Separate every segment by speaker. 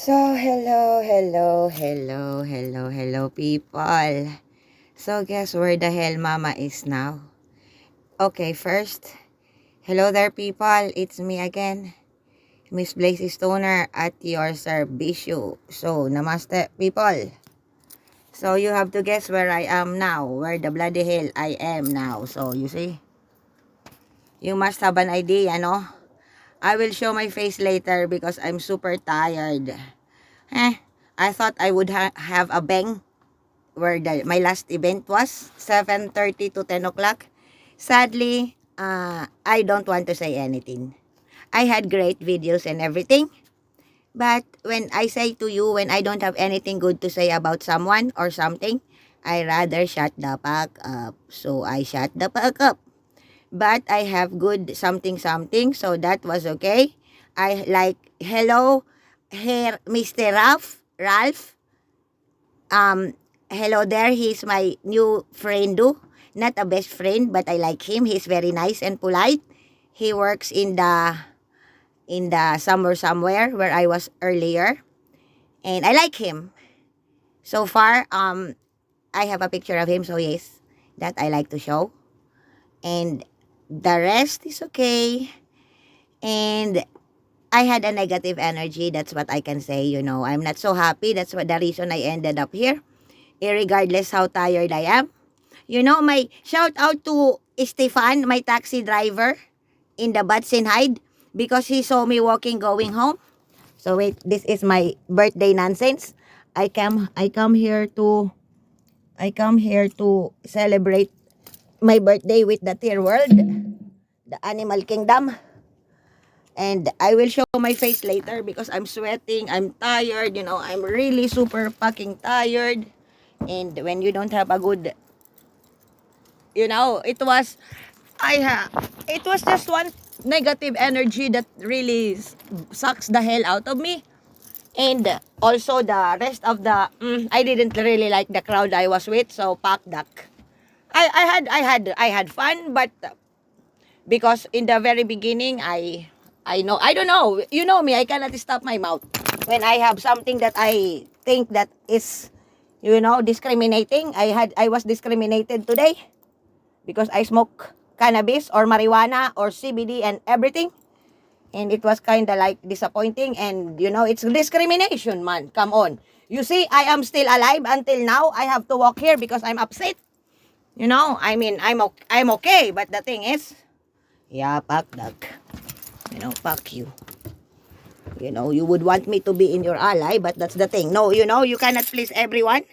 Speaker 1: So, hello, people. So, guess where the hell Mama is now? Okay, first, hello there, people. It's me again, Miss Blazy Stoner at your service. So, namaste, people. So, you have to guess where I am now, where the bloody hell I am now. So, you see, you must have an idea, no? I will show my face later because I'm super tired. I thought I would have a bang where my last event was 7:30 to 10 o'clock. Sadly, I don't want to say anything. I had great videos and everything. But when I say to you, when I don't have anything good to say about someone or something, I rather shut the fuck up. So I shut the fuck up. But I have good something, so that was okay. I like, hello, here, Mr. Ralph. Um, hello there. He's my new friend. Not a best friend, but I like him. He's very nice and polite. He works in the somewhere where I was earlier, and I like him. So far, I have a picture of him. So yes, that I like to show, and the rest is okay. And I had a negative energy. That's what I can say. I'm not so happy. That's what the reason I ended up here. Regardless how tired I am. My shout out to Stefan, my taxi driver in the Batsin Hyde, because he saw me walking going home. So wait, this is my birthday nonsense. I come here to celebrate my birthday with the Tier World, the Animal Kingdom. And I will show my face later because I'm sweating, I'm tired, I'm really super fucking tired. And when you don't have a good, it was just one negative energy that really sucks the hell out of me. And also the rest of I didn't really like the crowd I was with, so pack duck. I had fun, but because in the very beginning, I don't know, you know me, I cannot stop my mouth when I have something that I think that is, discriminating. I was discriminated today because I smoke cannabis or marijuana or CBD and everything. And it was kind of like disappointing. And, it's discrimination, man. Come on. You see, I am still alive until now. I have to walk here because I'm upset. I'm okay. But the thing is, yeah, fuck that. Fuck you. You would want me to be in your ally, but that's the thing. No, you cannot please everyone.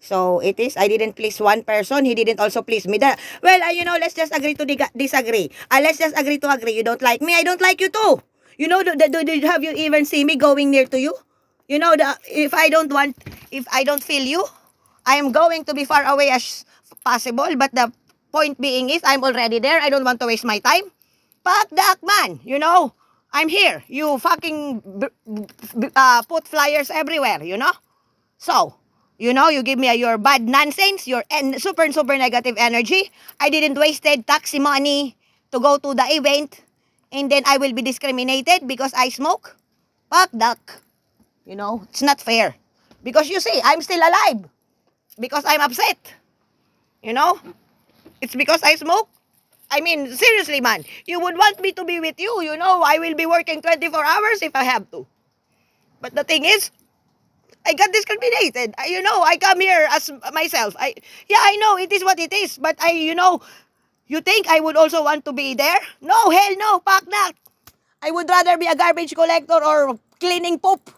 Speaker 1: So it is, I didn't please one person, he didn't also please me. Let's just agree to disagree. Let's just agree to agree. You don't like me, I don't like you too. Have you even seen me going near to you? If I don't feel you, I am going to be far away as possible. But the point being is, I'm already there. I don't want to waste my time. Fuck that, man. I'm here. You fucking put flyers everywhere, So, you give me your bad nonsense, your super negative energy. I didn't wasted taxi money to go to the event, and then I will be discriminated because I smoke. Fuck that. It's not fair. Because you see, I'm still alive. Because I'm upset. You know? It's because I smoke. I mean, seriously, man. You would want me to be with you. I will be working 24 hours if I have to. But the thing is, I got discriminated. I come here as myself. I know it is what it is. But you think I would also want to be there? No, hell no, fuck that. I would rather be a garbage collector or cleaning poop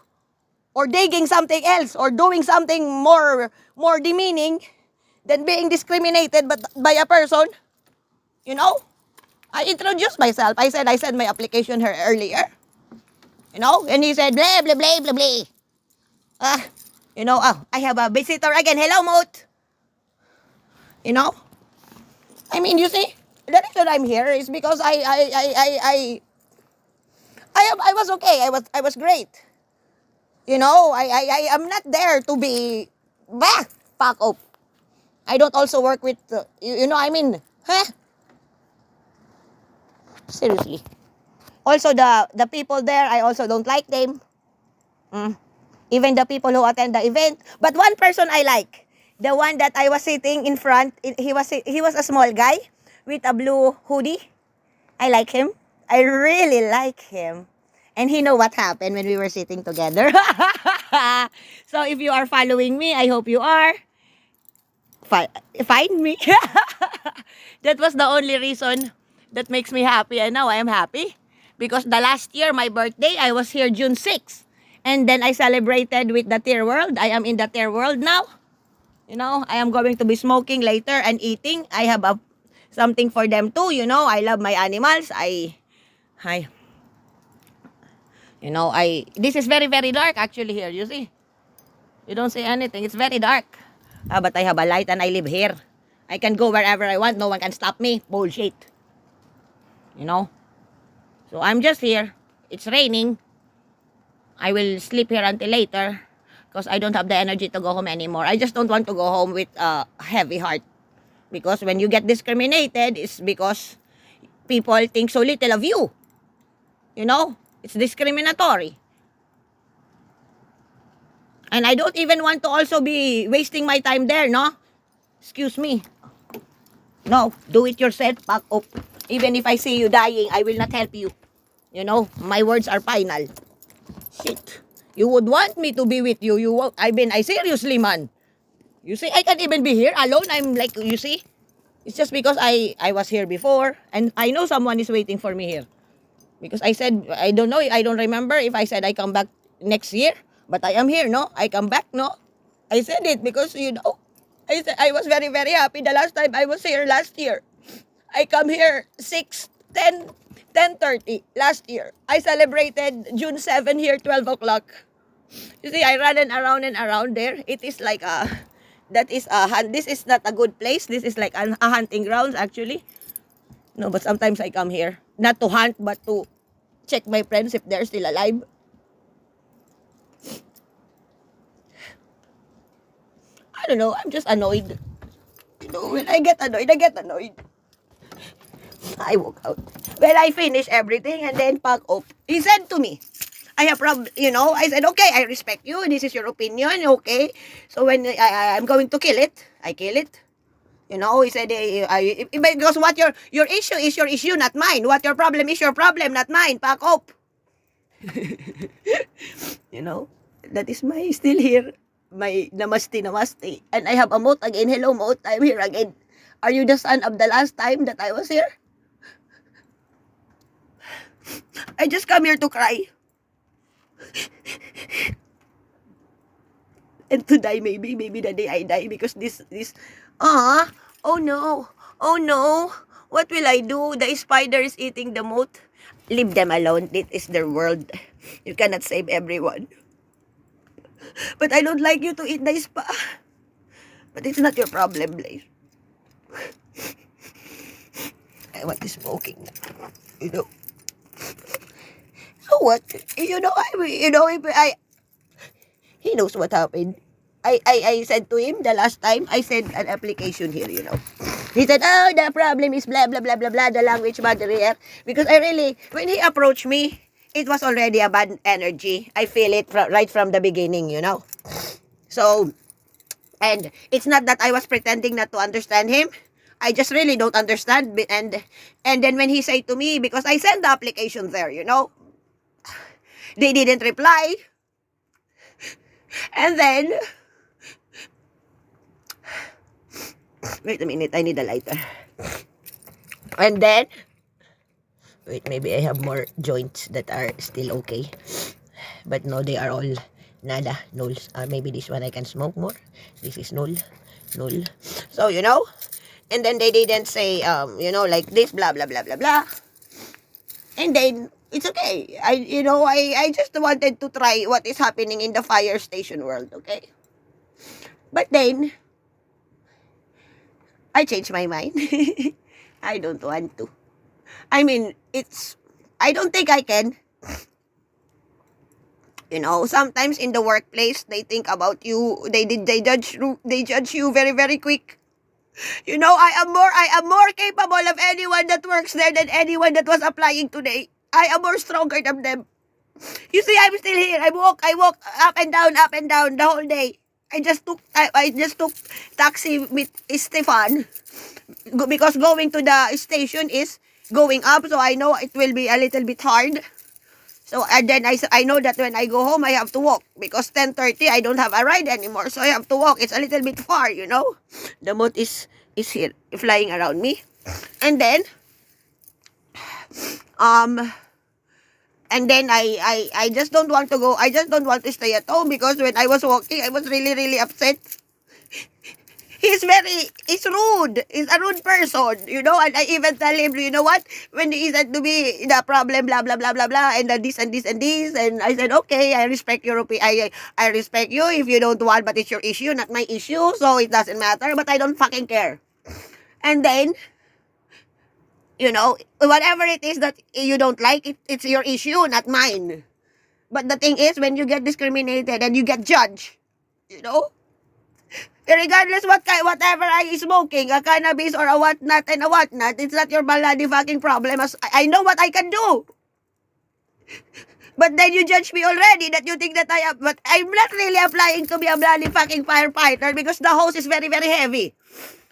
Speaker 1: or digging something else or doing something more demeaning than being discriminated by a person. I introduced myself. I said I sent my application here earlier. And he said blah blah blah blah blah. I have a visitor again. Hello, Moat. You know? I mean, you see, the reason I'm here is because I was okay. I was great. I am not there to be fuck up. I don't also work with I mean, seriously. Also the people there, I also don't like them. even the people who attend the event. But one person I like, the one that I was sitting in front, he was a small guy with a blue hoodie. I like him. I really like him. And he know what happened when we were sitting together. So if you are following me, I hope you are. Find me. That was the only reason that makes me happy. And now I am happy. Because the last year, my birthday, I was here June 6th. And then I celebrated with the Tier World. I am in the Tier World now. You know, I am going to be smoking later and eating. I have something for them too. You know, I love my animals. This is very, very dark actually here. You see? You don't see anything. It's very dark. But I have a light and I live here. I can go wherever I want. No one can stop me. Bullshit. You know? So I'm just here. It's raining. I will sleep here until later because I don't have the energy to go home anymore. I just don't want to go home with a heavy heart. Because when you get discriminated, it's because people think so little of you. You know? It's discriminatory. And I don't even want to also be wasting my time there, no? Excuse me. No, do it yourself, pack up. Even if I see you dying, I will not help you. You know, my words are final. Shit. You would want me to be with you. I seriously, man. You see, I can't even be here alone. I'm like, you see? It's just because I was here before. And I know someone is waiting for me here. Because I said, I don't know, I don't remember if I said I come back next year. But I am here, no? I come back, no? I said it because, you know, I said I was very, very happy the last time I was here last year. I come here 10:30 last year. I celebrated June 7 here, 12 o'clock. You see, I ran around and around there. It is like this is not a good place. This is like a hunting grounds, actually. No, but sometimes I come here. Not to hunt, but to check my friends if they're still alive. I don't know, I'm just annoyed. You know, when I get annoyed, I get annoyed. I walk out. Well, I finish everything and then pack up. He said to me, I have you know, I said, okay, I respect you. This is your opinion, okay? So when I'm going to kill it, I kill it. You know, he said, because what your issue is your issue, not mine. What your problem is your problem, not mine. Pack up. You know, that is my still here. My namaste. And I have a moat again. Hello, moat. I'm here again. Are you the son of the last time that I was here? I just come here to cry. And to die, maybe the day I die, because oh no, what will I do? The spider is eating the moat. Leave them alone. It is their world. You cannot save everyone. But I don't like you to eat the spa. But it's not your problem, Blaze. I want the smoking. You know. So what? You know, he knows what happened. I said to him the last time, I sent an application here, you know. He said, oh, the problem is blah, blah, blah, blah, blah, the language barrier. Because when he approached me, it was already a bad energy. I feel it right from the beginning, you know. So, and it's not that I was pretending not to understand him. I just really don't understand. And then when he said to me, because I sent the application there, you know, they didn't reply. And then, wait a minute, I need a lighter. And then, wait, maybe I have more joints that are still okay. But no, they are all nada, nulls. Maybe this one I can smoke more. This is null. So, you know, and then they didn't say, you know, like this, blah, blah, blah, blah, blah. And then, it's okay. I just wanted to try what is happening in the fire station world, okay? But then, I changed my mind. I don't want to. I mean, I don't think I can. You know, sometimes in the workplace, they think about you. They judge you very, very quick. You know, I am more capable of anyone that works there than anyone that was applying today. I am more stronger than them. You see, I'm still here. I walk up and down the whole day. I just took taxi with Stefan because going to the station is going up, so I know it will be a little bit hard. So and then I know that when I go home I have to walk because 10:30 I don't have a ride anymore, so I have to walk. It's a little bit far, you know. The moth is here flying around me, and then um. And then I just don't want to go. I just don't want to stay at home because when I was walking, I was really, really upset. He's rude. He's a rude person, you know. And I even tell him, you know what? When he said to me, the problem, blah, blah, blah, blah, blah, and this and this and this. And I said, okay, I respect your opinion. I respect you if you don't want, but it's your issue, not my issue. So it doesn't matter, but I don't fucking care. And then, you know, whatever it is that you don't like, it's your issue, not mine. But the thing is, when you get discriminated and you get judged, you know, regardless whatever I is smoking, a cannabis or a whatnot and a whatnot, it's not your bloody fucking problem. As I know what I can do. But then you judge me already that you think that I am, but I'm not really applying to be a bloody fucking firefighter because the hose is very, very heavy.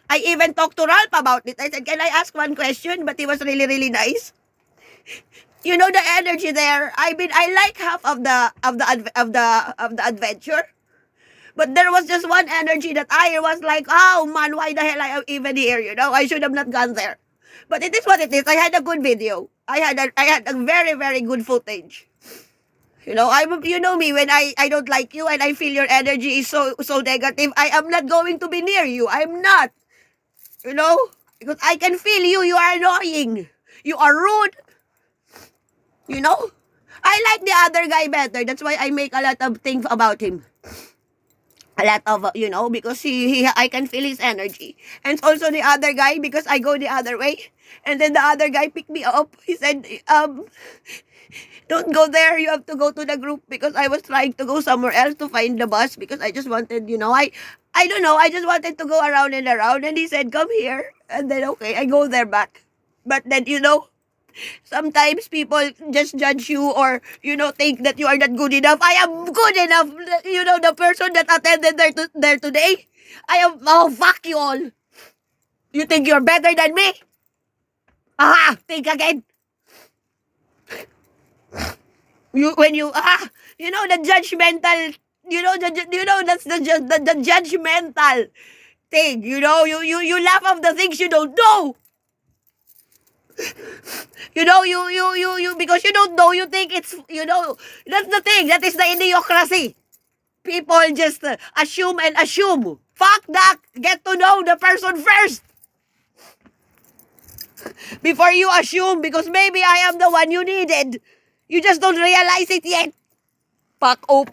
Speaker 1: I even talked to Ralph about it. I said, can I ask one question? But he was really, really nice. You know the energy there. I like half of the adventure. But there was just one energy that I was like, oh man, why the hell I am even here? You know, I should have not gone there. But it is what it is. I had a good video. I had a very, very good footage. You know, you know me, when I don't like you and I feel your energy is so negative, I am not going to be near you. I'm not. You know? Because I can feel you. You are annoying. You are rude. You know? I like the other guy better. That's why I make a lot of things about him. A lot of, you know, because I can feel his energy. And also the other guy, because I go the other way. And then the other guy picked me up. He said, don't go there. You have to go to the group, because I was trying to go somewhere else to find the bus because I just wanted, you know, I don't know. I just wanted to go around and around. And he said, come here. And then, okay, I go there back. But then, you know, sometimes people just judge you or, you know, think that you are not good enough. I am good enough. You know, the person that attended there today, I am, oh, fuck you all. You think you're better than me? Aha, think again. You know the judgmental, that's the judgmental thing. You know, you laugh of the things you don't know. You know, you because you don't know, you think it's, you know, that's the thing. That is the idiocracy. People just assume and assume. Fuck that. Get to know the person first before you assume, because maybe I am the one you needed. You just don't realize it yet. Fuck up.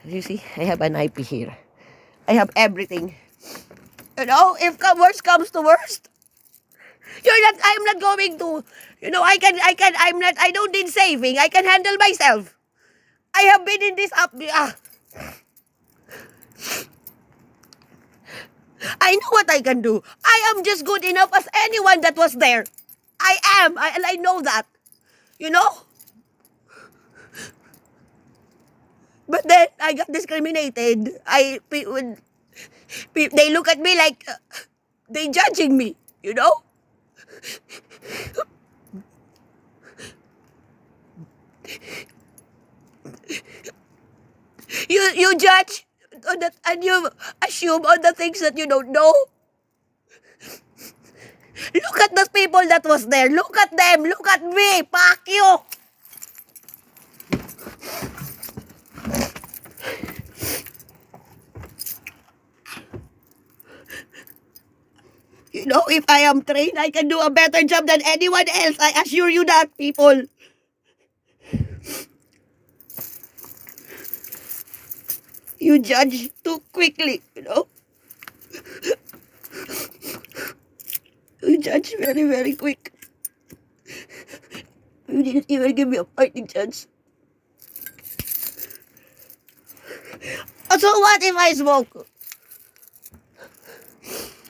Speaker 1: You see, I have an IP here. I have everything. You know, if worst comes to worst, I'm not going to, you know, I don't need saving. I can handle myself. I have been in this up. I know what I can do. I am just good enough as anyone that was there. I am. I know that. You know? But then I got discriminated. They look at me like they judging me, you know? You judge on that, and you assume on the things that you don't know. Look at the people that was there. Look at them. Look at me. Fuck you. You know, if I am trained, I can do a better job than anyone else. I assure you that, people. You judge too quickly, you know. You judge very, very quick. You didn't even give me a fighting chance. So what if I smoke?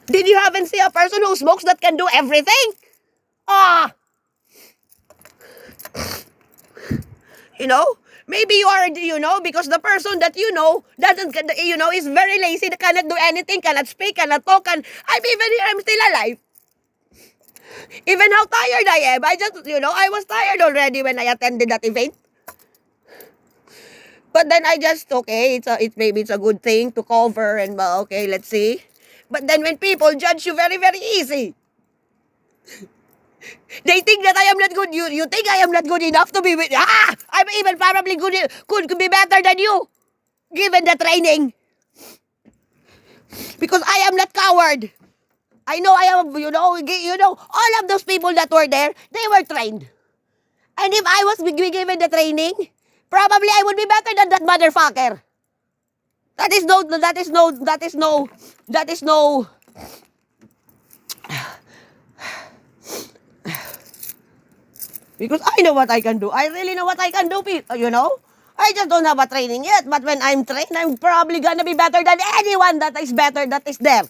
Speaker 1: Did you haven't see a person who smokes that can do everything?
Speaker 2: You know? Maybe you are, because the person that doesn't, is very lazy, cannot do anything, cannot speak, cannot talk, and I'm even here, I'm still alive. Even how tired I am, I was tired already when I attended that event. But then I just, okay, maybe it's a good thing to cover and, okay, let's see. But then when people judge you very, very easy, they think that I am not good. You think I am not good enough to be with, I'm even probably could be better than you, given the training. Because I am not coward. I know I am, all of those people that were there, they were trained. And if I was given the training, probably I would be better than that motherfucker. That is no. Because I know what I can do. I really know what I can do, I just don't have a training yet. But when I'm trained, I'm probably gonna be better than anyone that is there.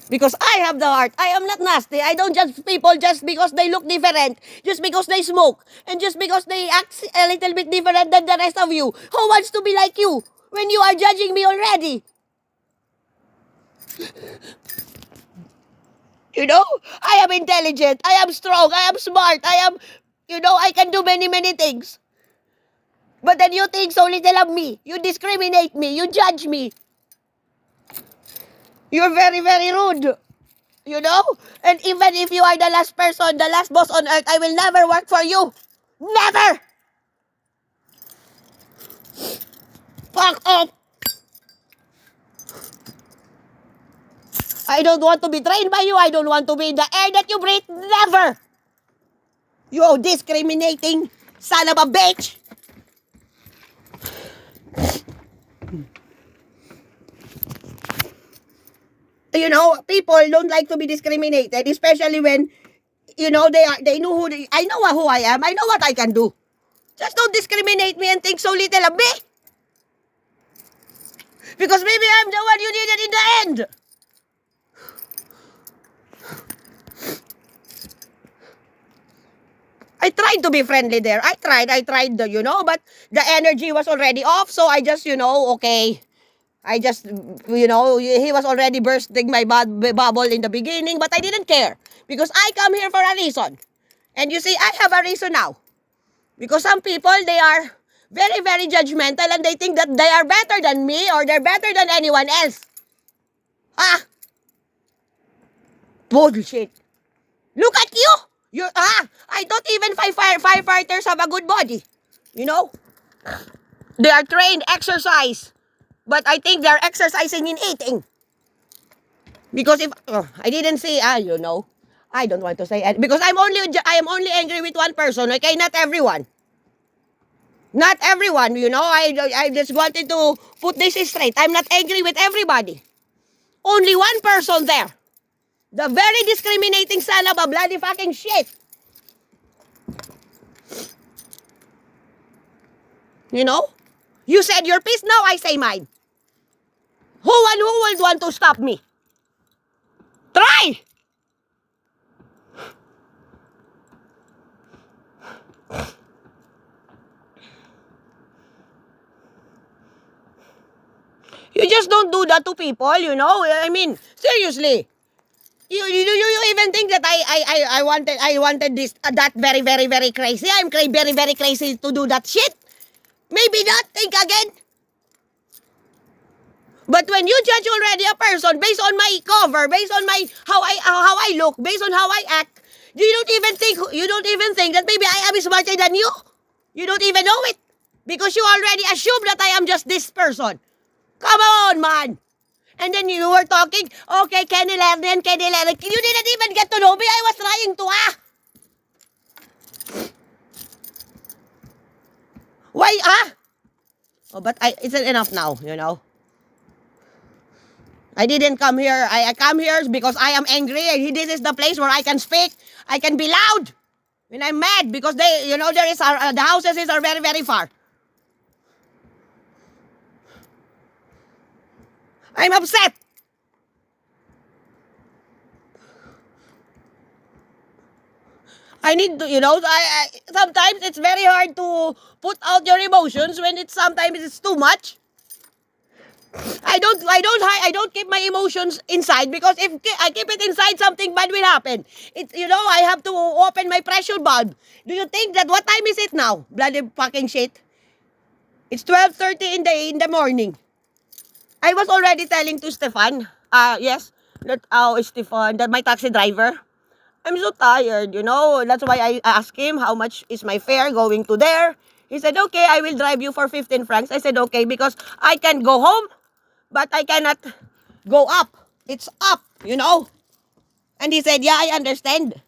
Speaker 2: Because I have the heart. I am not nasty. I don't judge people just because they look different, just because they smoke, and just because they act a little bit different than the rest of you. Who wants to be like you when you are judging me already? I am intelligent. I am strong. I am smart. I can do many, many things. But then you think so little of me. You discriminate me. You judge me. You're very, very rude. And even if you are the last person, the last boss on earth, I will never work for you. Never! Fuck off! I don't want to be trained by you. I don't want to be in the air that you breathe. Never! You discriminating son of a bitch! People don't like to be discriminated, especially when, they know I know who I am. I know what I can do. Just don't discriminate me and think so little of me. Because maybe I'm the one you needed in the end. I tried to be friendly there. I tried, but the energy was already off. So I just, okay. I just, he was already bursting my bubble in the beginning, but I didn't care. Because I come here for a reason. And you see, I have a reason now. Because some people, they are very, very judgmental and they think that they are better than me or they're better than anyone else. Bullshit. Look at you. I thought even firefighters have a good body. They are trained, exercise. But I think they're exercising in eating. Because if I didn't say, I don't want to say it. Because I am only angry with one person, okay? Not everyone. Not everyone, I just wanted to put this straight. I'm not angry with everybody. Only one person there. The very discriminating son of a bloody fucking shit. You said your piece, now I say mine. Who will want to stop me? Try! You just don't do that to people, I mean, seriously. You even think that I wanted this that very, very, very crazy? I'm very, very crazy to do that shit. Maybe not. Think again. But when you judge already a person based on my cover, based on my how I look, based on how I act, you don't even think that maybe I am smarter than you. You don't even know it because you already assume that I am just this person. Come on, man. And then you were talking, okay, Kenny Lerner. You didn't even get to know me. I was trying to, Why, Oh, but it's enough now, I didn't come here. I come here because I am angry. This is the place where I can speak. I can be loud when I'm mad because the houses are very, very far. I'm upset. I need to, sometimes it's very hard to put out your emotions when sometimes it's too much. I don't keep my emotions inside, because if I keep it inside, something bad will happen. I have to open my pressure valve. Do you think that what time is it now? Bloody fucking shit. It's 12:30 in the morning. I was already telling to Stefan, yes, Stefan, that my taxi driver, I'm so tired, That's why I asked him how much is my fare going to there. He said, okay, I will drive you for 15 francs. I said, okay, because I can go home, but I cannot go up. It's up, And he said, yeah, I understand.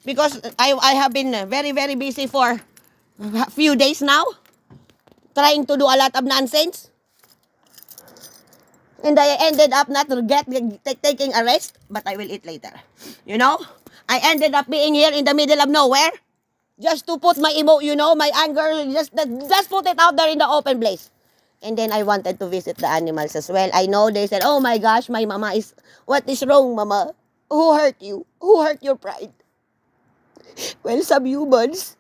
Speaker 2: Because I have been very, very busy for a few days now, trying to do a lot of nonsense. And I ended up not taking a rest, but I will eat later. I ended up being here in the middle of nowhere, just to put my my anger, just put it out there in the open place. And then I wanted to visit the animals as well. I know they said, oh my gosh, my mama what is wrong, mama? Who hurt you? Who hurt your pride? Well, some humans,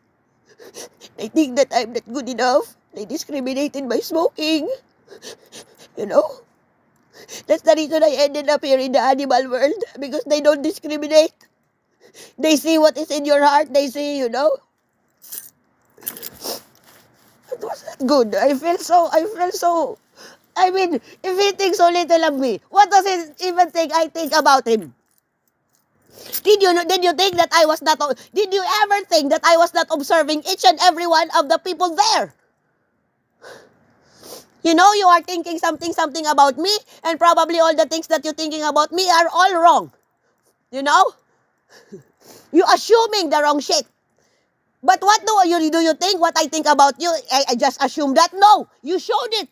Speaker 2: they think that I'm not good enough. They discriminated by smoking. That's the reason I ended up here in the animal world, because they don't discriminate. They see what is in your heart. They see, It was not good. I feel so, if he thinks so little of me, what does he even think I think about him? Did you think that I was not, did you ever think that I was not observing each and every one of the people there? You are thinking something about me, and probably all the things that you're thinking about me are all wrong. You're assuming the wrong shit. But what do you think what I think about you? I just assume that? No, you showed it.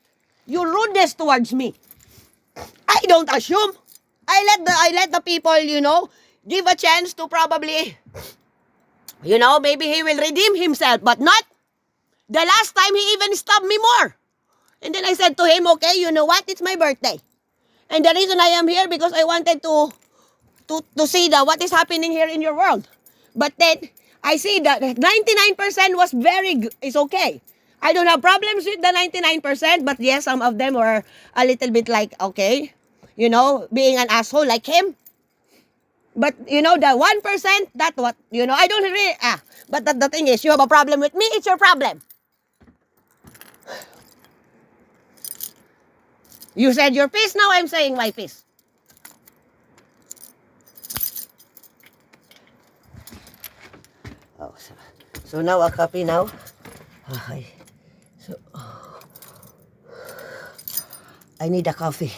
Speaker 2: Your rudeness towards me. I don't assume. I let the people, give a chance to probably, maybe he will redeem himself, but not. The last time he even stabbed me more. And then I said to him, okay, you know what? It's my birthday. And the reason I am here, because I wanted to see what is happening here in your world. But then I see that 99% was is okay. I don't have problems with the 99%, but yes, some of them were a little bit like, okay, being an asshole like him. But, the 1%, that's what, I don't really, but the thing is, you have a problem with me, it's your problem. You said your piece, now I'm saying my piece. Oh, so now a coffee now. Okay. So I need a coffee.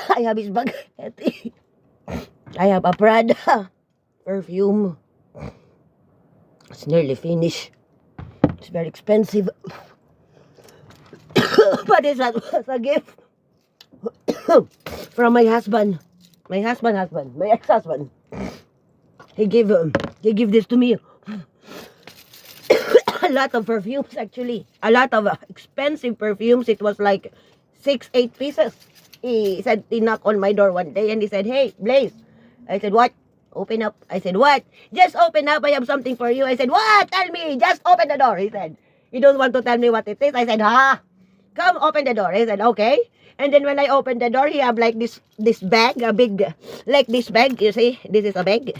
Speaker 2: I have spaghetti. I have a Prada perfume. It's nearly finished. It's very expensive. But it's a gift from my husband. My ex-husband. He gave this to me. A lot of perfumes, actually. A lot of expensive perfumes. It was like 6-8 pieces. He said, he knocked on my door one day and he said, hey, Blaze. I said, what? Open up. I said, what? Just open up. I have something for you. I said, what? Tell me. Just open the door. He said, you don't want to tell me what it is? I said, come open the door. He said, okay. And then when I opened the door, he have like this bag, a big, like this bag. You see, this is a bag.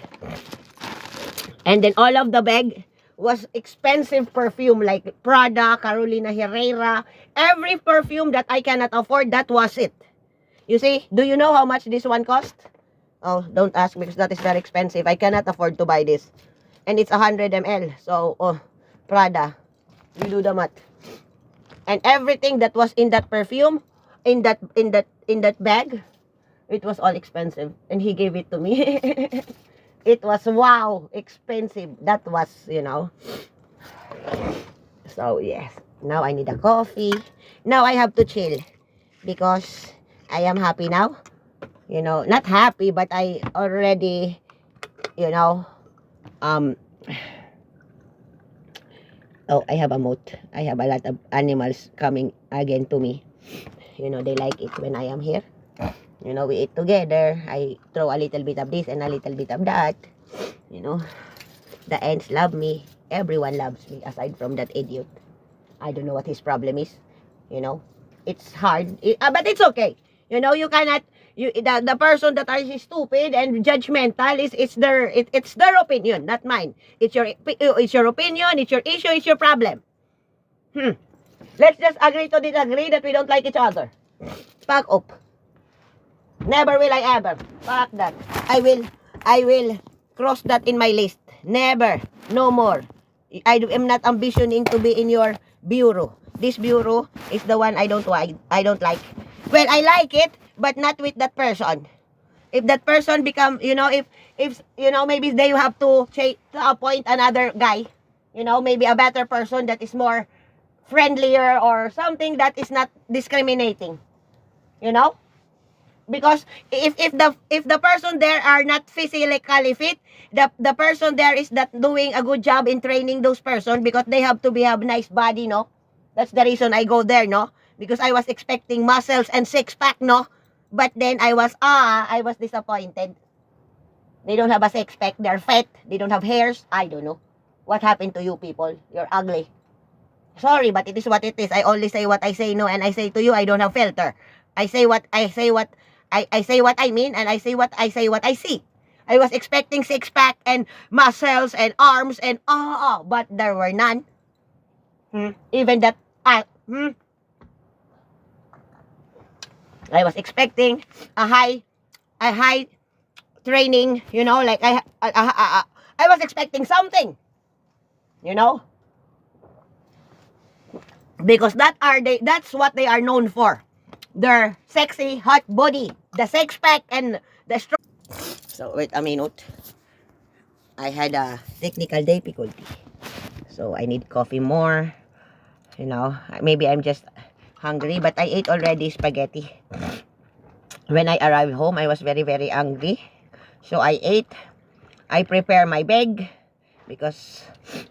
Speaker 2: And then all of the bag was expensive perfume like Prada, Carolina Herrera. Every perfume that I cannot afford, that was it. You see, do you know how much this one cost? Oh, don't ask because that is very expensive. I cannot afford to buy this. And it's 100 ml. So, Prada. You do the math. And everything that was in that perfume, in that bag, it was all expensive. And he gave it to me. It was, wow, expensive. That was, So, yes. Now I need a coffee. Now I have to chill. Because I am happy now. Not happy, but I already, Oh, I have a moat. I have a lot of animals coming again to me. You know, they like it when I am here. You know, we eat together. I throw a little bit of this and a little bit of that. You know, the ants love me. Everyone loves me aside from that idiot. I don't know what his problem is. You know, it's hard, but it's okay. You know, you cannot. The person that is stupid and judgmental is it's their opinion, not mine. It's your opinion. It's your issue. It's your problem. Let's just agree to disagree that we don't like each other. Fuck up. Never will I ever. Fuck that. I will cross that in my list. Never. No more. I am not ambitioning to be in your bureau. This bureau is the one I don't like. Well, I like it, but not with that person. If that person become, you know, if you know, maybe they have to appoint another guy, you know, maybe a better person that is more friendlier or something that is not discriminating, you know, because if the person there are not physically fit, the person there is not doing a good job in training those person, because they have to have nice body, no. That's the reason I go there, no, because I was expecting muscles and six-pack, no, but then I was disappointed. They don't have a six-pack, they're fat, they don't have hairs. I don't know what happened to you people. You're ugly. Sorry, but it is what it is. I only say what I say, no, and I say to you, I don't have filter. I say what I say what I mean, and I say what I see. I was expecting six-pack and muscles and arms and but there were none. Even that I was expecting a high training, you know, like I was expecting something, you know. Because that's what they are known for. Their sexy, hot body. The six-pack and the strong. So, wait a minute. I had a technical difficulty. So, I need coffee more. You know, maybe I'm just hungry. But I ate already spaghetti. When I arrived home, I was very, very hungry. So, I ate. I prepare my bag. Because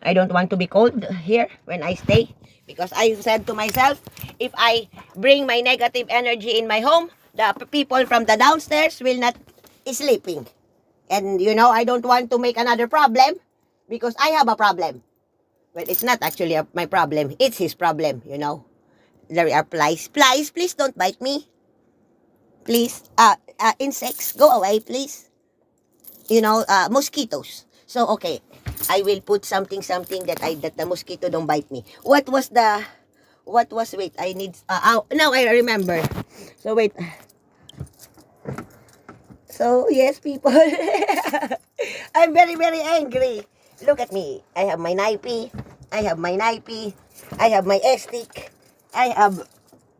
Speaker 2: I don't want to be cold here when I stay. Because I said to myself, if I bring my negative energy in my home, the people from the downstairs will not sleeping. And you know, I don't want to make another problem because I have a problem. Well, it's not actually my problem. It's his problem, you know. There are flies. Flies, please don't bite me. Please. Insects, go away, please. You know, mosquitoes. So, okay. I will put something that the mosquito don't bite me. Wait, I need, now I remember. So, wait. So, yes, people. I'm very, very angry. Look at me. I have my knifey. I have my stick. I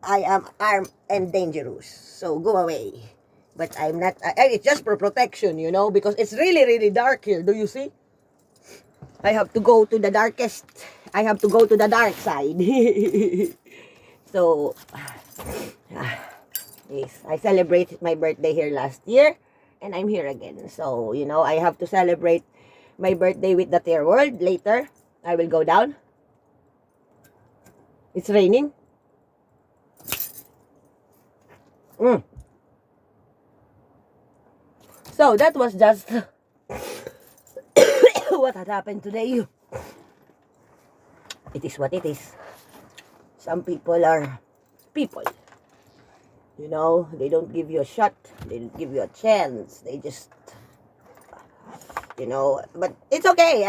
Speaker 2: am armed and dangerous. So, go away. But I'm not, it's just for protection, you know, because it's really, really dark here. Do you see? I have to go to the darkest. I have to go to the dark side. So, yes, I celebrated my birthday here last year. And I'm here again. So, you know, I have to celebrate my birthday with the Tear World. Later, I will go down. It's raining. So, that was just what had happened today. It is what it is. Some people are people. You know, they don't give you a shot. They don't give you a chance. They just, you know, but it's okay.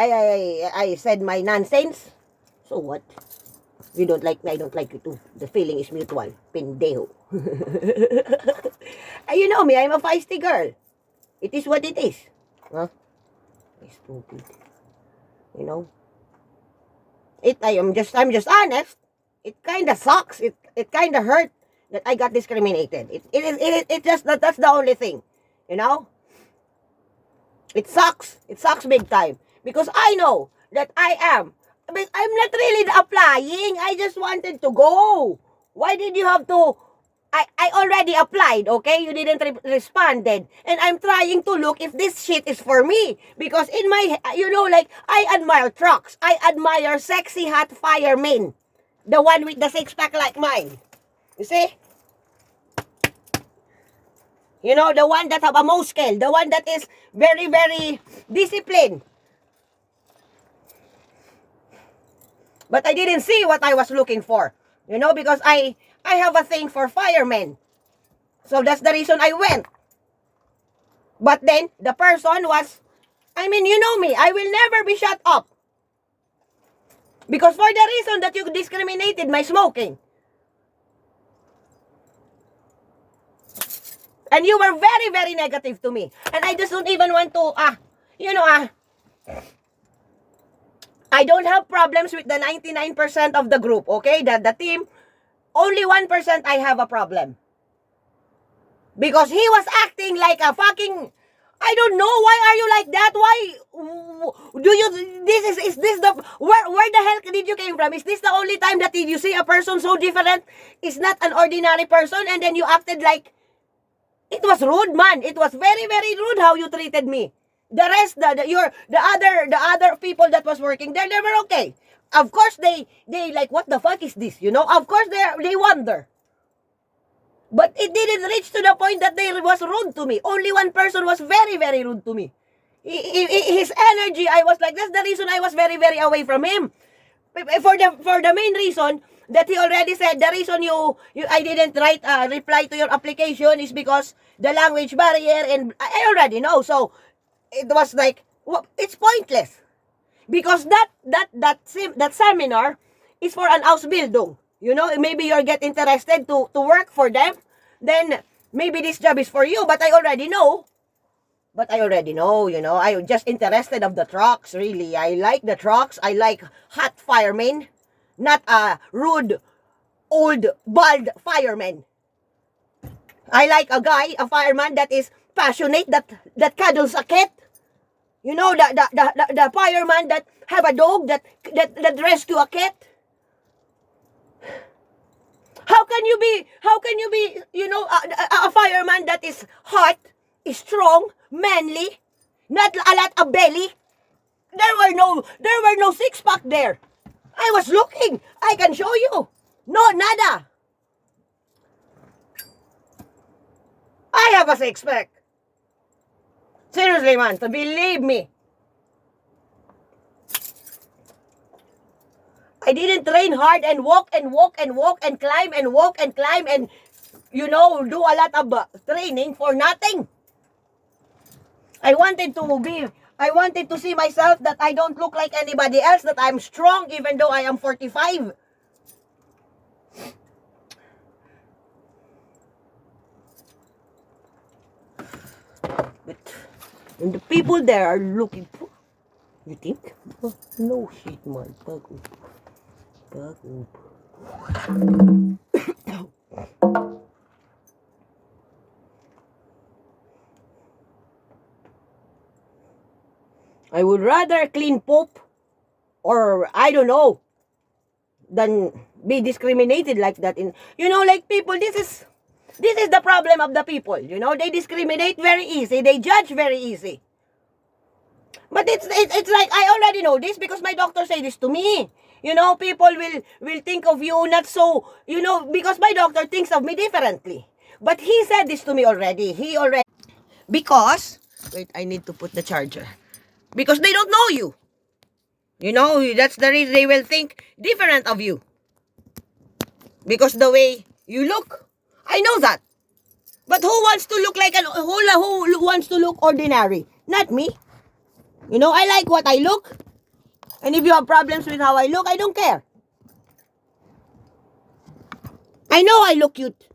Speaker 2: I said my nonsense. So what? You don't like me, I don't like you too. The feeling is mutual. Pendejo. You know me, I'm a feisty girl. It is what it is. Huh? Stupid. You know? I'm just honest. It kinda sucks. It kinda hurt that I got discriminated. It just that's the only thing. You know? It sucks. It sucks big time. Because I know that I'm not really applying. I just wanted to go. Why did you have to I already applied, okay? You didn't responded. And I'm trying to look if this shit is for me. Because in my, you know, like, I admire trucks. I admire sexy hot firemen. The one with the six-pack like mine. You see? You know, the one that have a muscle. The one that is very, very disciplined. But I didn't see what I was looking for. You know, because I have a thing for firemen. So that's the reason I went. But then, the person was, I mean, you know me, I will never be shut up. Because for the reason that you discriminated my smoking. And you were very, very negative to me. And I just don't even want to, I don't have problems with the 99% of the group, okay? The team, only 1% I have a problem. Because he was acting like a fucking, I don't know, why are you like that? Why do you, is this the, where the hell did you came from? Is this the only time that you see a person so different? Is not an ordinary person and then you acted like, it was rude, man. It was very, very rude how you treated me. The rest, the other people that was working there, they were okay. Of course, they like, what the fuck is this? You know, of course, they wonder. But it didn't reach to the point that they was rude to me. Only one person was very, very rude to me. His energy, I was like, that's the reason I was very, very away from him. For the main reason that he already said, the reason I didn't reply to your application is because the language barrier, and I already know. So it was like, well, it's pointless. Because that seminar is for an Ausbildung. You know, maybe you'll get interested to work for them. Then maybe this job is for you. But I already know. You know. I'm just interested of the trucks, really. I like the trucks. I like hot firemen. Not a rude, old, bald fireman. I like a fireman that is passionate, that cuddles a cat. You know, the fireman that have a dog that rescue a cat. How can you be, you know, a fireman that is hot, is strong, manly, not a lot of belly? There were no six-pack there. I was looking. I can show you. No, nada. I have a six-pack. Seriously, man, so believe me. I didn't train hard and walk and climb and walk and climb and, you know, do a lot of training for nothing. I wanted to see myself that I don't look like anybody else, that I'm strong even though I am 45. But, and the people there are looking for, you think? Oh, no shit, man. I would rather clean poop or I don't know than be discriminated like that. In, you know, like people, this is the problem of the people. You know, they discriminate very easy. They judge very easy. But it's like I already know this because my doctor said this to me. You know, people will think of you not so, you know, because my doctor thinks of me differently. But he said this to me already. Because, wait, I need to put the charger. Because they don't know you. You know, that's the reason they will think different of you. Because the way you look, I know that. But who wants to look like who wants to look ordinary? Not me. You know, I like what I look. And if you have problems with how I look, I don't care. I know I look cute.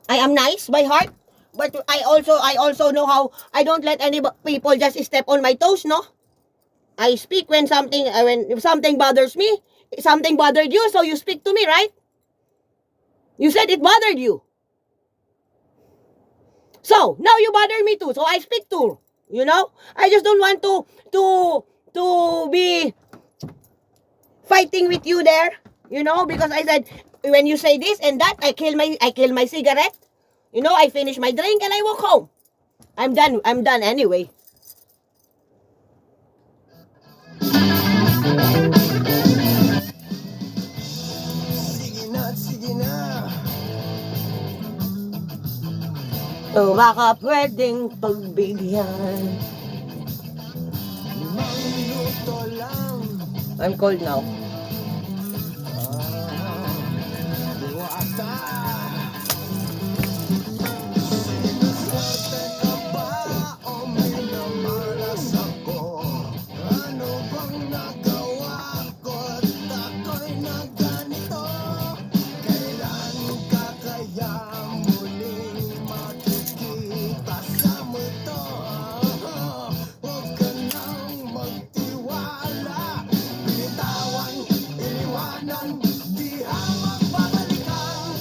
Speaker 2: I am nice by heart. But I also know how I don't let any people just step on my toes, no? I speak when if something bothers me. Something bothered you, so you speak to me, right? You said it bothered you. So, now you bother me too, so I speak too. You know? I just don't want to be fighting with you there. You know? Because I said, when you say this and that, I kill my cigarette. You know, I finish my drink and I walk home. I'm done anyway.
Speaker 3: Sige na.
Speaker 2: So baka pwedeng pagbigyan.
Speaker 3: 5 minuto lang.
Speaker 2: I'm cold now.
Speaker 3: Diwata. Sinuswerte ka ba o minamalas ako? Ano bang nagawa ko't ako'y na ganito? Kailan ka kaya muling makikita sa multo? Huwag ka nang magtiwala. Binitawan, iniwanan, di hawak babalikan.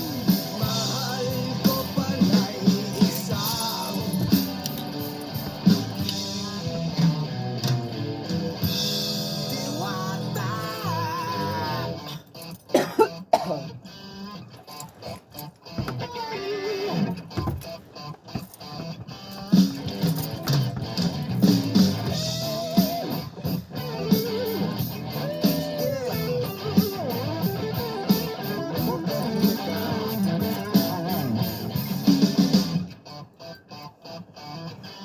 Speaker 3: Mahal ko pala'y isang diwata.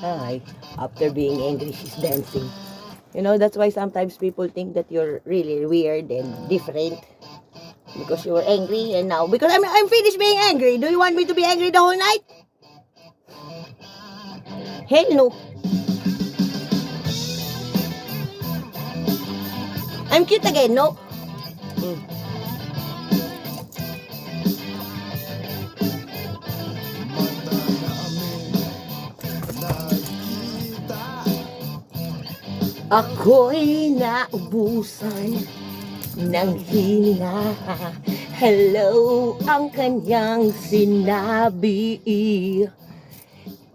Speaker 2: Hi. After being angry, she's dancing. You know, that's why sometimes people think that you're really weird and different. Because you were angry and now, because I'm finished being angry. Do you want me to be angry the whole night? Hell no. I'm cute again, no? Ako'y naubusan ng hininga. Hello ang kanyang sinabi.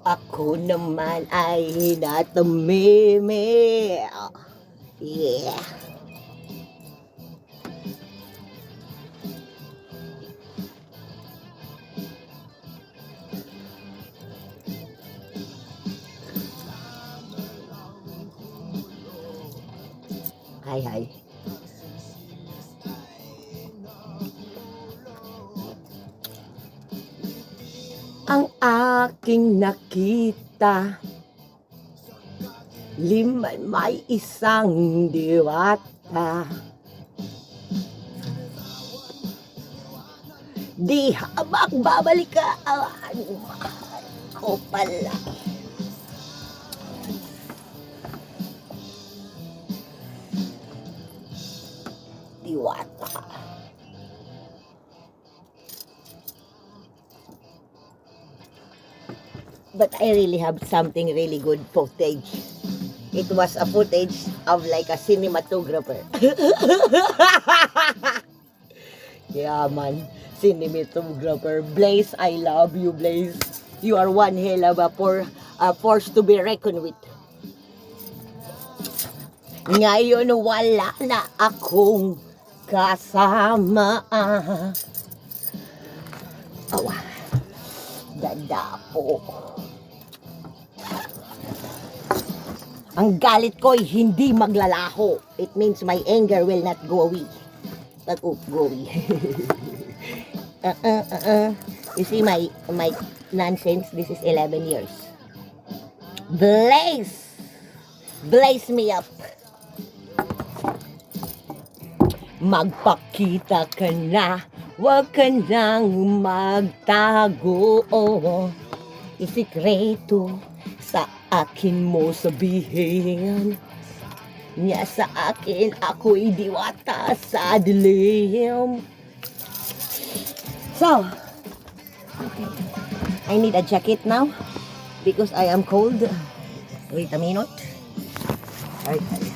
Speaker 2: Ako naman ay natameme. Yeah. Hi. Ang aking nakita, liman may isang diwata. Di habak babalikaan, mahal ko pala. Diwata. But I really have something really good footage. It was a footage of like a cinematographer. Yeah, man. Cinematographer. Blaze, I love you, Blaze. You are one hell of a force to be reckoned with. Ngayon wala na akong kasama. Awa. Dadapo. Ang galit ko'y hindi maglalaho. It means my anger will not go away. But go away. You see my nonsense? This is 11 years. Blaze me up. Magpakita ka na, huwag ka nang magtago. Isikreto sa akin mo sabihin. Niya sa akin, ako'y diwata sa dilim. So, okay. I need a jacket now because I am cold. Wait a minute. Okay.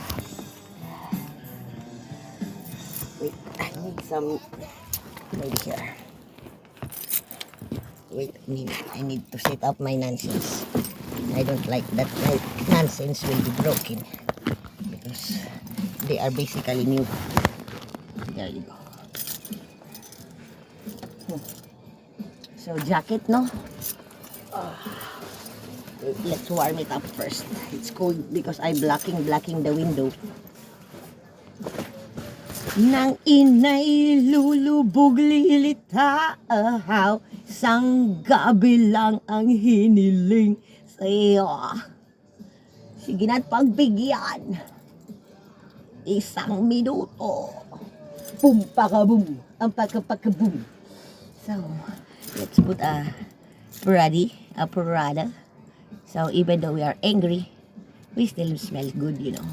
Speaker 2: Wait, I need some, maybe here. Wait a minute, I need to set up my nonsense. I don't like that my nonsense will be broken because they are basically new. There you go. So, jacket, no? Let's warm it up first. It's cold because I'm blocking the window. Nang inay lulubog lilitahaw, sang gabi lang ang hiniling sa'yo. Sige na't pagbigyan. Isang minuto. Boom, paka-boom. Ang paka-paka-boom. So, let's put a Prada. So, even though we are angry, we still smell good, you know.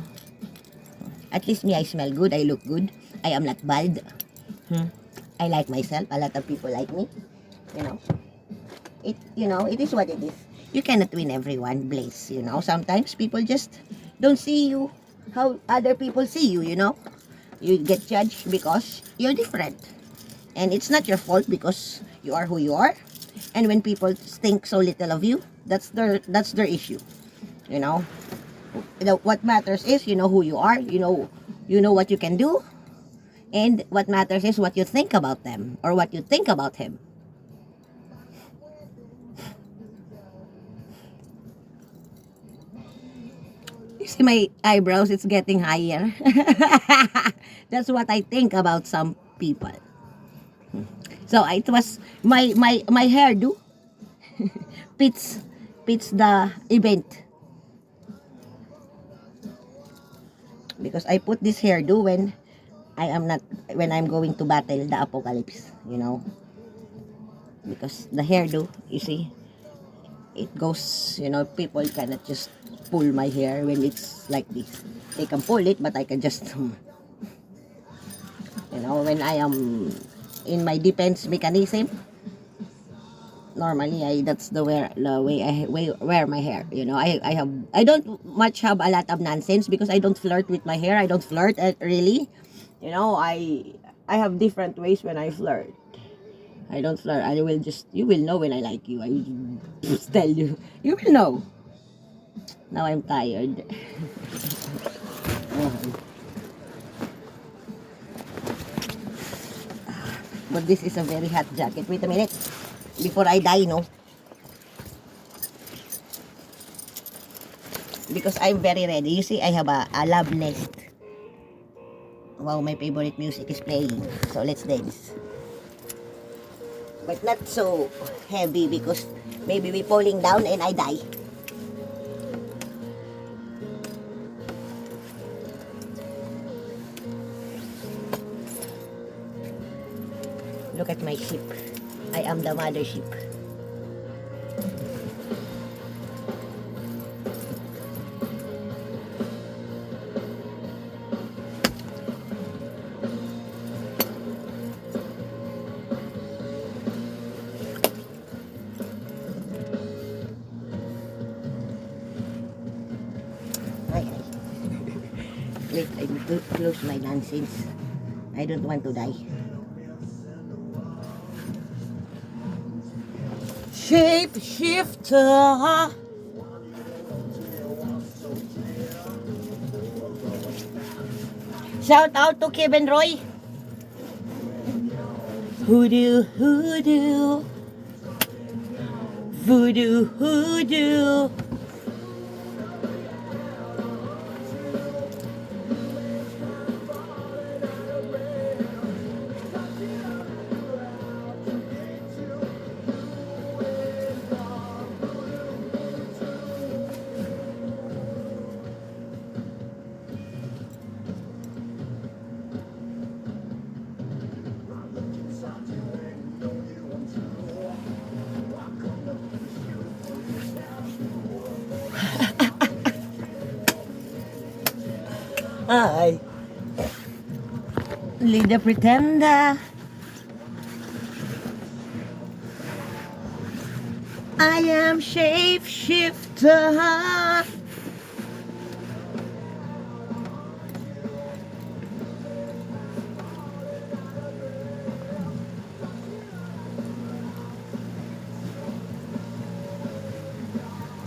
Speaker 2: At least me, I smell good. I look good. I am not bald. I like myself. A lot of people like me. You know, it is what it is. You cannot win everyone, Blaze, you know. Sometimes people just don't see you how other people see you, you know. You get judged because you're different. And it's not your fault because you are who you are. And when people think so little of you, that's their issue. You know. What matters is you know who you are, you know what you can do, and what matters is what you think about them or what you think about him. You see my eyebrows, it's getting higher. That's what I think about some people. So it was my hairdo fits the event. Because I put this hairdo when I'm going to battle the apocalypse, you know. Because the hairdo, you see, it goes, you know, people cannot just pull my hair when it's like this. They can pull it, but I can just, you know, when I am in my defense mechanism, normally that's the way I wear my hair. You know, I don't much have a lot of nonsense because I don't flirt with my hair. I don't flirt really. You know, I have different ways when I flirt. I don't flirt. You will know when I like you. I will just tell you. You will know. Now I'm tired. But this is a very hot jacket. Wait a minute. Before I die, no? Because I'm very ready. You see, I have a love nest. Wow, my favorite music is playing. So let's dance. But not so heavy because maybe we falling down and I die. Look at my ship. I am the mothership. Wait, I need to close my nonsense. I don't want to die. Shapeshifter. Shout out to Kevin Roy. Hoodoo, hoodoo. Voodoo, hoodoo. I lead the pretender. I am shapeshifter.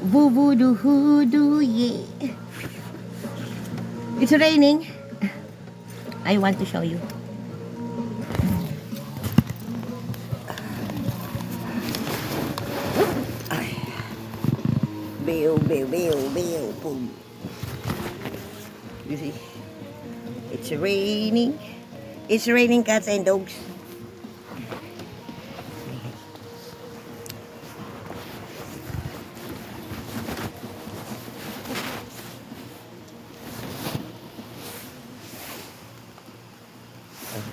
Speaker 2: Voodoo, hoodoo, yeah. It's raining. I want to show you. Boom. You see? It's raining. It's raining cats and dogs.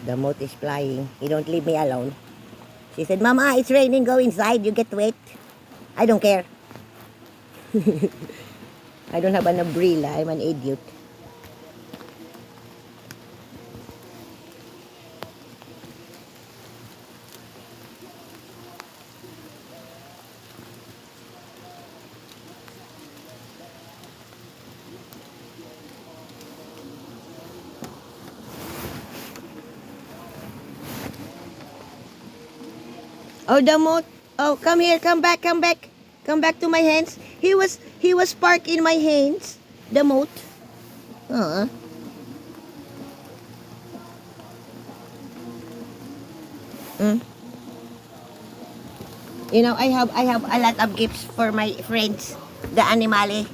Speaker 2: The moth is flying. He don't leave me alone. She said, Mama, it's raining. Go inside. You get wet. I don't care. I don't have an umbrella. I'm an idiot. Oh, the moth. Oh, come here. Come back. Come back. Come back to my hands. He was parked in my hands. The moth. Mm. You know, I have a lot of gifts for my friends, the animale.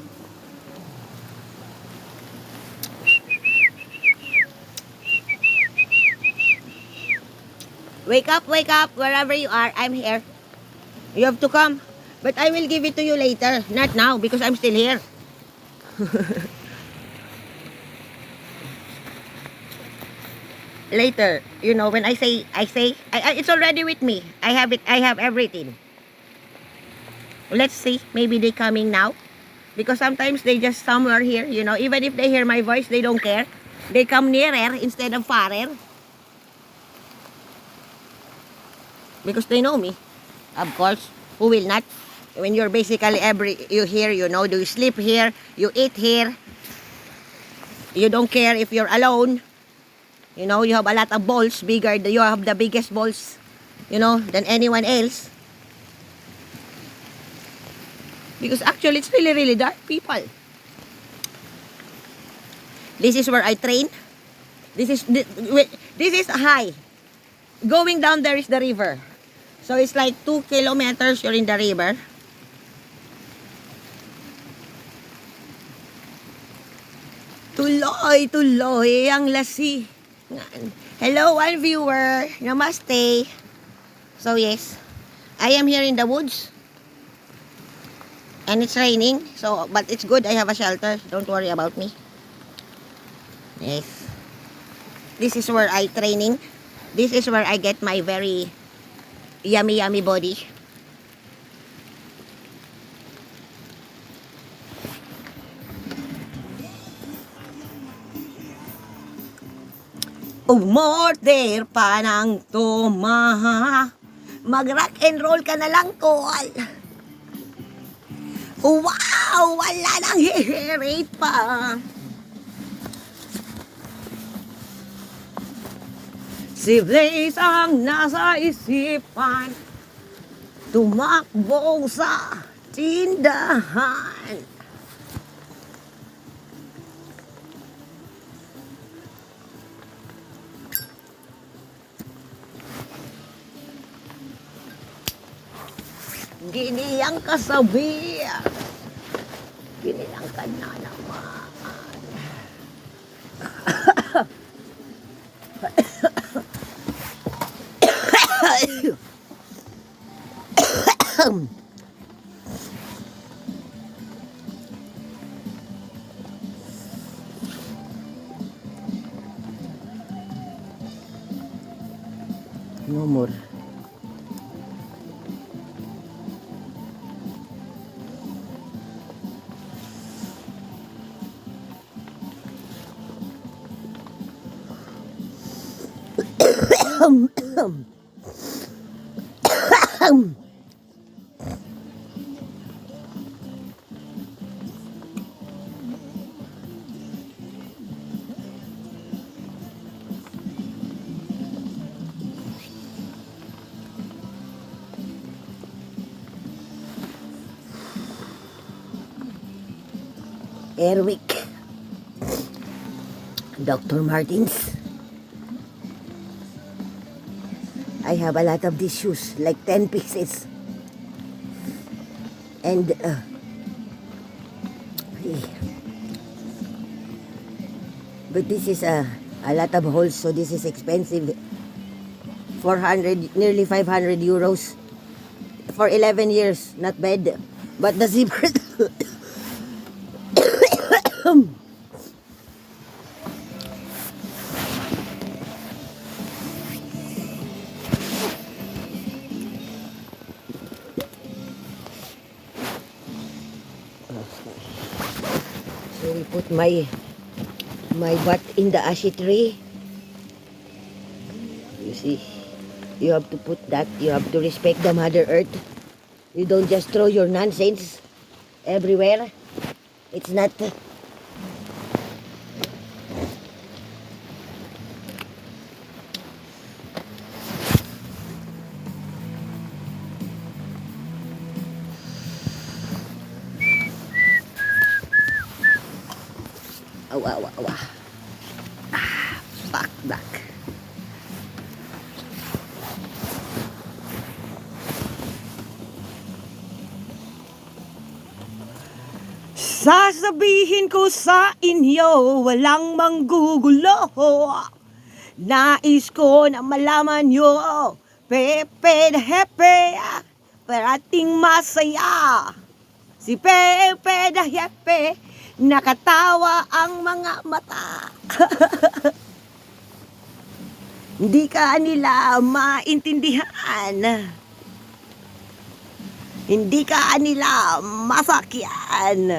Speaker 2: Wake up, wherever you are, I'm here. You have to come. But I will give it to you later, not now, because I'm still here. Later, you know, when I say, it's already with me. I have everything. Let's see, maybe they coming now. Because sometimes they just somewhere here, you know, even if they hear my voice, they don't care. They come nearer instead of farer. Because they know me. Of course, who will not? When you're basically you here, you know, do you sleep here, you eat here. You don't care if you're alone. You know, you have a lot of balls, you have the biggest balls, you know, than anyone else. Because actually, it's really, really dark, people. This is where I train. This is high. Going down there is the river. So it's like 2 kilometers you're in the river. Tuloy ang lasi. Hello, one viewer. Namaste. So yes, I am here in the woods. And it's raining. So, but it's good. I have a shelter. Don't worry about me. Yes. This is where I training. This is where I get my very yummy body. Umorder pa ng tumaha. Mag-rock and roll ka na lang, tol. Wow! Wala nang hihirit pa. Si Blaze ang nasa isipan. Tumakbo sa tindahan. Giniyang kasabi. Giniyang ka na naman. No more. Airwick. Dr. Martens. I have a lot of these shoes, like 10 pieces. And
Speaker 1: But this is a lot of holes, so this is expensive. 400, nearly 500 euros for 11 years. Not bad. But the zipper... So we put my butt in the ashy tree. You see, you have to put that. You have to respect the Mother Earth. You don't just throw your nonsense everywhere. It's not. Awa, awa, awa. Fuck back.
Speaker 2: Sasabihin ko sa inyo, walang manggugulo. Nais ko na malaman nyo, Pepe the Hepe, parating masaya. Si Pepe the Hepe, nakatawa ang mga mata. Hindi ka nila maintindihan. Hindi ka nila masakyan.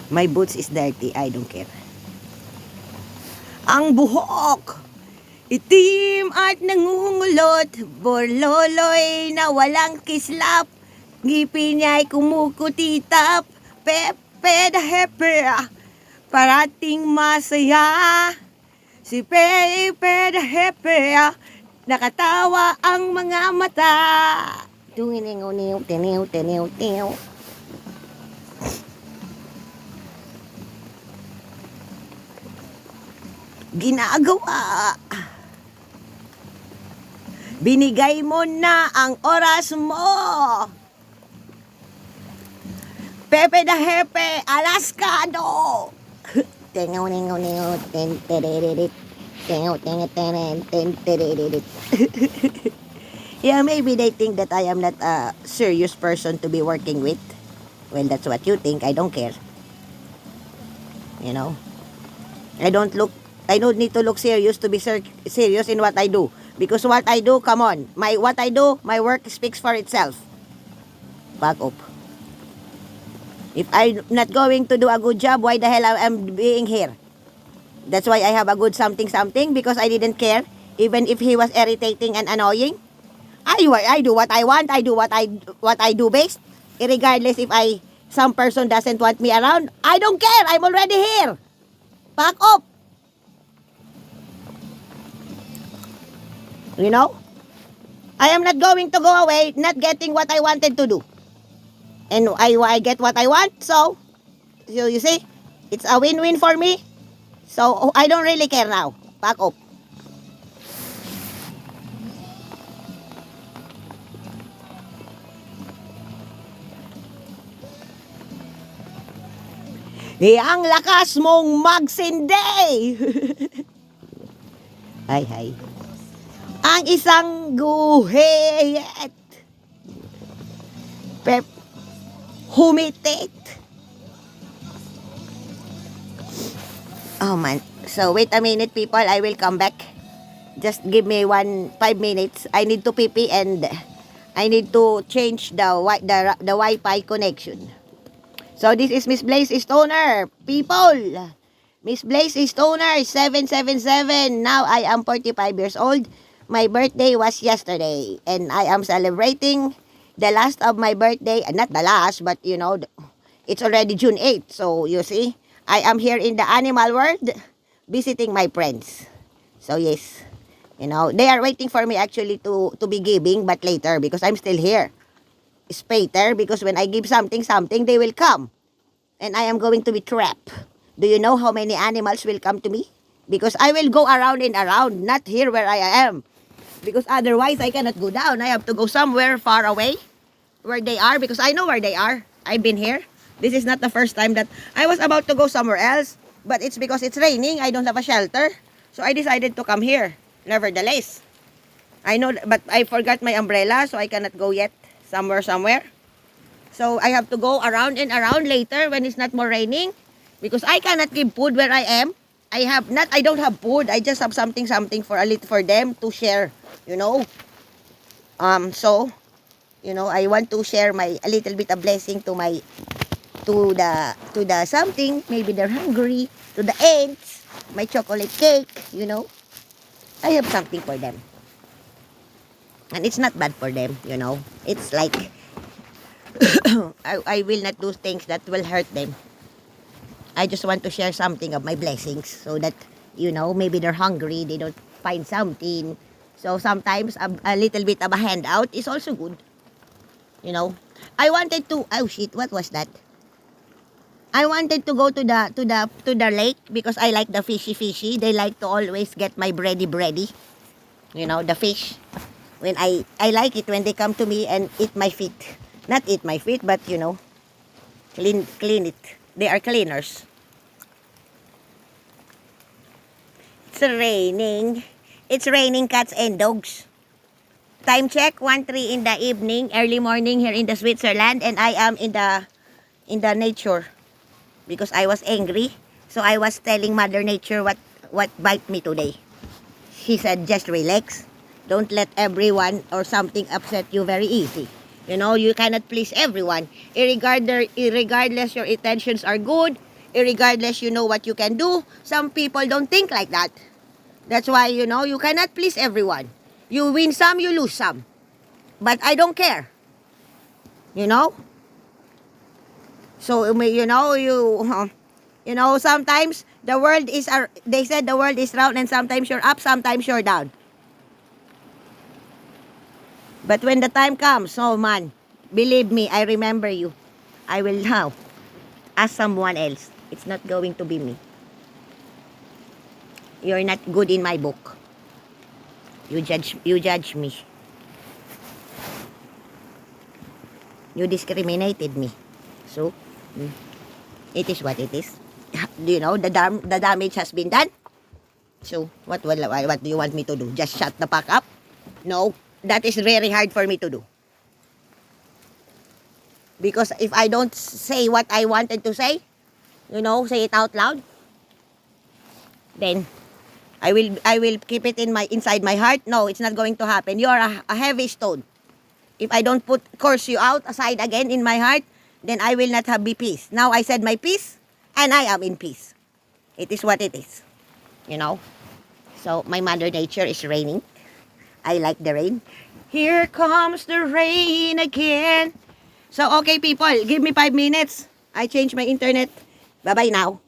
Speaker 2: My boots is dirty, I don't care. Ang buhok, itim at nangungulot, borloloy na walang kislap, ngipin niya'y kumukutitap, Pepe the Hepe, parating masaya. Si Pepe the Hepe, nakatawa ang mga mata. Tunginiw, tiniw. Ginagawa. Binigay mo na ang oras mo. Pepe the Hepe, Alaskado. Yeah, maybe they think that I am not a serious person to be working with. Well, that's what you think. I don't care. You know, I don't need to look serious to be serious in what I do. Because what I do, come on, my work speaks for itself. Back up. If I'm not going to do a good job, why the hell I am being here? That's why I have a good something because I didn't care. Even if he was irritating and annoying. I do what I want. I do what I do best. Regardless if some person doesn't want me around. I don't care. I'm already here. Back up. You know? I am not going to go away not getting what I wanted to do. And I get what I want, so you see, it's a win-win for me. So I don't really care now. Back up. Ang lakas mong magsindi. Hay. Ang isang guhit. Humitit. Oh man. So wait a minute, people. I will come back. Just give me 5 minutes. I need to pee and I need to change the Wi-Fi connection. So this is Miss Blaze Stoner, people. Miss Blaze Stoner 777. Now I am 45 years old. My birthday was yesterday and I am celebrating the last of my birthday. Not the last, but you know, it's already June 8th. So you see, I am here in the animal world visiting my friends. So yes, you know, they are waiting for me actually to be giving, but later because I'm still here. Spater, because when I give something, they will come. And I am going to be trapped. Do you know how many animals will come to me? Because I will go around and around, not here where I am. Because otherwise, I cannot go down. I have to go somewhere far away, where they are because I know where they are. I've been here. This is not the first time that I was about to go somewhere else, but it's because it's raining. I don't have a shelter. So I decided to come here. Nevertheless, I know, but I forgot my umbrella, so I cannot go yet somewhere. So I have to go around and around later when it's not more raining because I cannot give food where I am. I don't have food. I just have something for them to share, you know. So, you know, I want to share a little bit of blessing to the something. Maybe they're hungry. To the ants, my chocolate cake, you know. I have something for them. And it's not bad for them, you know. It's like, I will not do things that will hurt them. I just want to share something of my blessings so that, you know, maybe they're hungry, they don't find something. So sometimes a little bit of a handout is also good. You know, I wanted to, oh shit, what was that? I wanted to go to the lake because I like the fishy. They like to always get my bready. You know, the fish. When I like it when they come to me and eat my feet. Not eat my feet, but you know, clean it. They are cleaners. It's raining. It's raining cats and dogs. Time check, 1:03 in the evening, early morning here in the Switzerland, and I am in the nature because I was angry. So I was telling Mother Nature what bite me today. She said, just relax. Don't let everyone or something upset you very easy. You know, you cannot please everyone. Irregardless your intentions are good, irregardless you know what you can do. Some people don't think like that. That's why, you know, you cannot please everyone. You win some, you lose some. But I don't care. You know? So, you know, sometimes the world is, they said the world is round and sometimes you're up, sometimes you're down. But when the time comes, oh man, believe me, I remember you. I will now ask someone else. It's not going to be me. You're not good in my book. You judge me. You discriminated me. So, it is what it is. You know, the damage has been done. So, what do you want me to do? Just shut the fuck up? No, that is very hard for me to do. Because if I don't say what I wanted to say, you know, say it out loud, then I will keep it inside my heart. No, it's not going to happen. You are a heavy stone. If I don't curse you out aside again in my heart, then I will not have peace. Now I said my peace, and I am in peace. It is what it is. You know? So, my Mother Nature is raining. I like the rain. Here comes the rain again. So, okay people, give me 5 minutes. I change my internet. Bye-bye now.